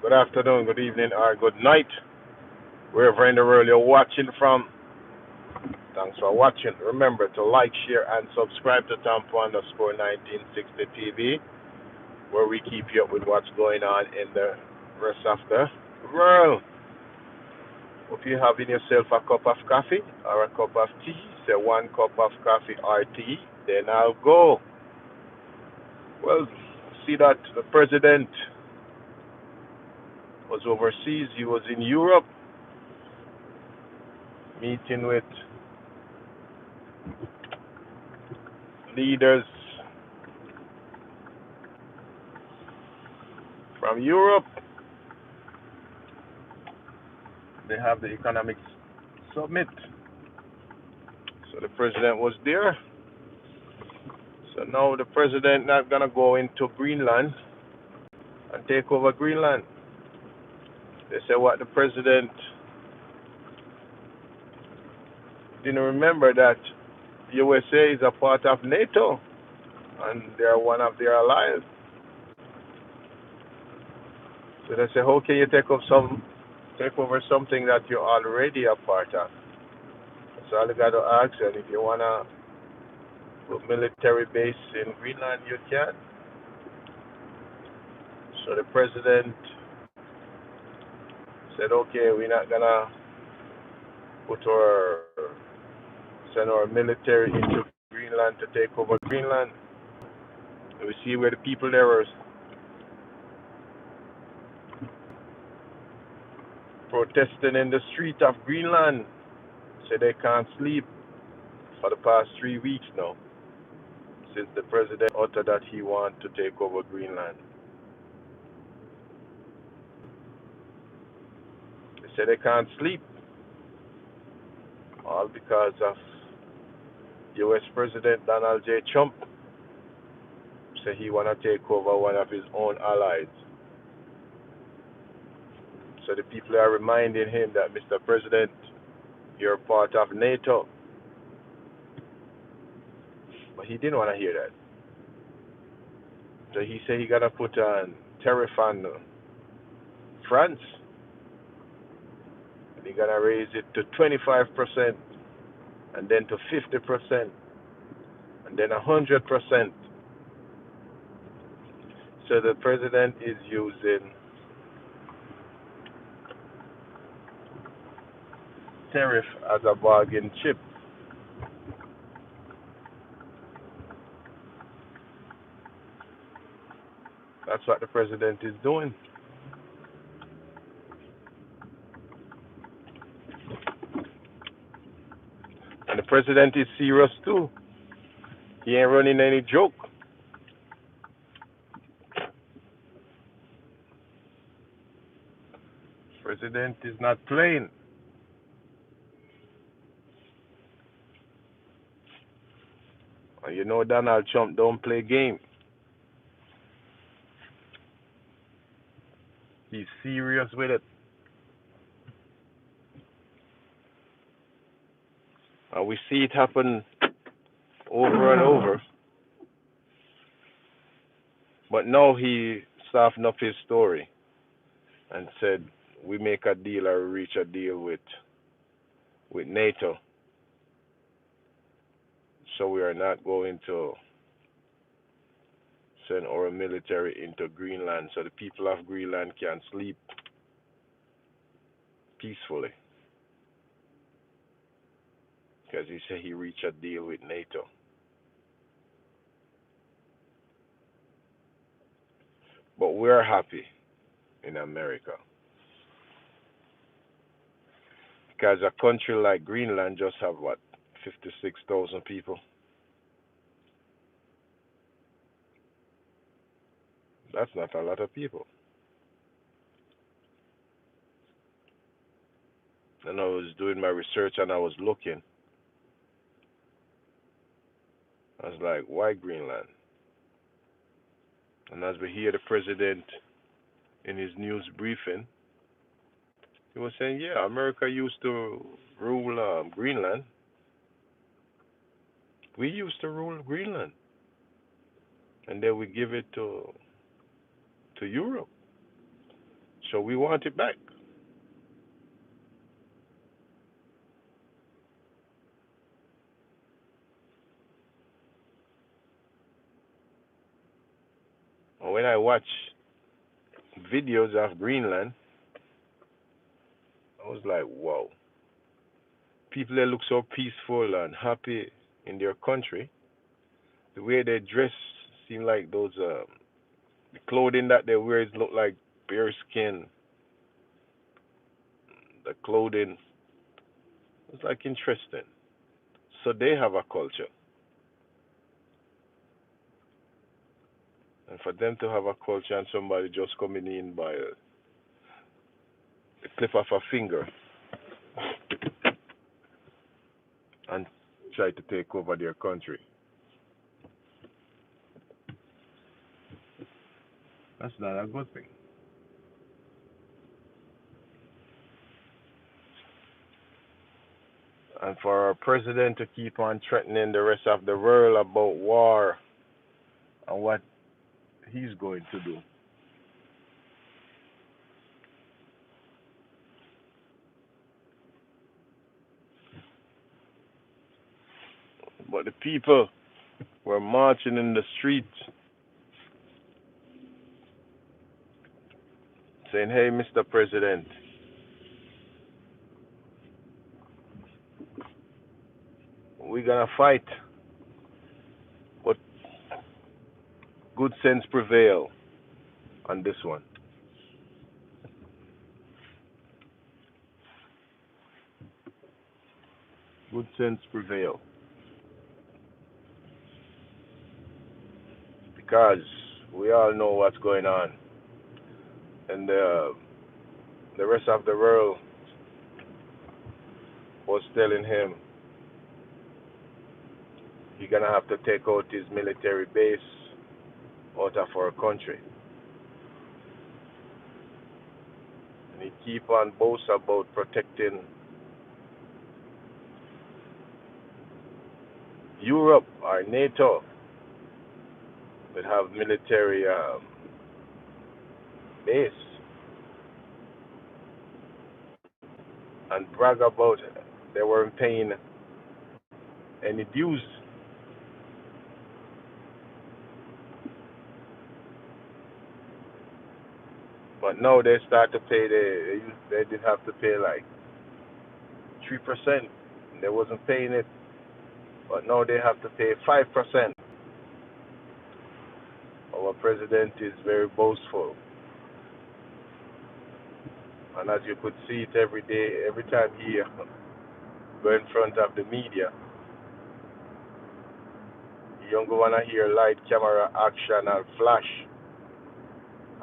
good afternoon, good evening, or good night, wherever in the world you're watching from. Thanks for watching. Remember to like, share, and subscribe to Tampa_1960 TV, where we keep you up with what's going on in the rest of the world. Hope you're having yourself a cup of coffee or a cup of tea. Say one cup of coffee or tea, then I'll go. Well, see that the president was overseas. He was in Europe meeting with leaders from Europe. They have the economic summit. So the president was there. So now the president not gonna go into Greenland and take over Greenland. They say what the president didn't remember that USA is a part of NATO and they're one of their allies. So they say, how can you take over something that you're already a part of? So all you got to ask, and if you wanna put military base in Greenland, you can. So the president said, okay, we're not gonna send our military into Greenland to take over Greenland. And we see where the people there are protesting in the street of Greenland. Say they can't sleep for the past 3 weeks now, since the president uttered that he wants to take over Greenland. They say they can't sleep, all because of U.S. President Donald J. Trump. Say he want to take over one of his own allies. So the people are reminding him that, Mr. President, you're part of NATO. But he didn't want to hear that. So he said he got to put on tariff on France. And he got to raise it to 25%, and then to 50%, and then 100%. So the president is using tariff as a bargain chip. That's what the president is doing. And the president is serious too. He ain't running any joke. President is not playing. And you know Donald Trump don't play game. He's serious with it. And we see it happen over and over. But now he softened up his story and said, we make a deal or we reach a deal with NATO. So we are not going to send our military into Greenland so the people of Greenland can sleep peacefully. Because he said he reached a deal with NATO. But we're happy in America. Because a country like Greenland just have, 56,000 people? That's not a lot of people. And I was doing my research and I was looking. I was like, why Greenland? And as we hear the president in his news briefing, he was saying, yeah, America used to rule Greenland. We used to rule Greenland. And then we give it to Europe. So we want it back. When I watch videos of Greenland, I was like, wow. People that look so peaceful and happy in their country, the way they dress seem like those the clothing that they wear look like bear skin. The clothing, it's like interesting. So they have a culture. And for them to have a culture and somebody just coming in by the clip of a finger and try to take over their country, that's not a good thing. And for our president to keep on threatening the rest of the world about war and what he's going to do. But the people were marching in the streets saying, hey, Mr. President, we're going to fight, but good sense prevail on this one. Good sense prevail. Because we all know what's going on. And the rest of the world was telling him he's going to have to take out his military base out of our country. And he keep on boasting about protecting Europe or NATO that have military base and brag about they weren't paying any dues. But now they start to pay. They did have to pay like 3%. They wasn't paying it, but now they have to pay 5%. Our president is very boastful, and as you could see it every day, every time he go in front of the media, you don't go wanna hear light, camera, action, and flash,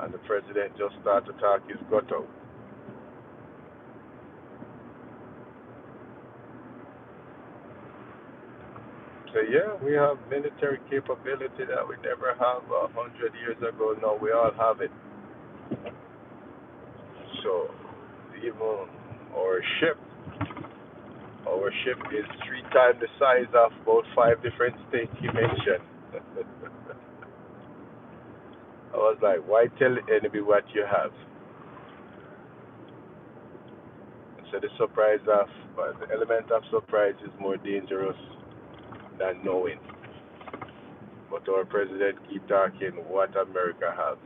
and the president just start to talk his gut out. So yeah, we have military capability that we never have 100 years ago. Now we all have it. So even our ship, our ship is 3 times the size of about 5 different states he mentioned. I was like, why tell the enemy what you have? So the surprise of, but the element of surprise is more dangerous than knowing. But our president keep talking what America has.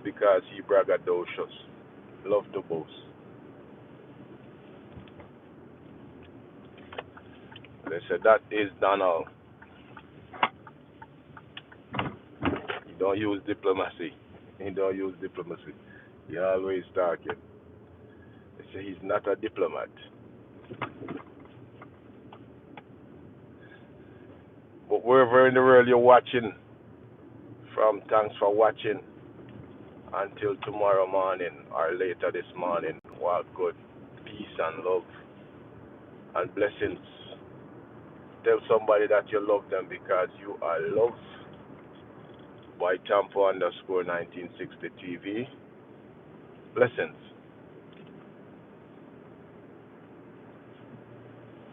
Because he braggadocious, love to boast. They said that is Donald. He don't use diplomacy. He don't use diplomacy. He always talking. They say he's not a diplomat. But wherever in the world you're watching from, thanks for watching. Until tomorrow morning or later this morning, walk good, peace and love and blessings. Tell somebody that you love them because you are loved by Tampo _1960 TV. Blessings.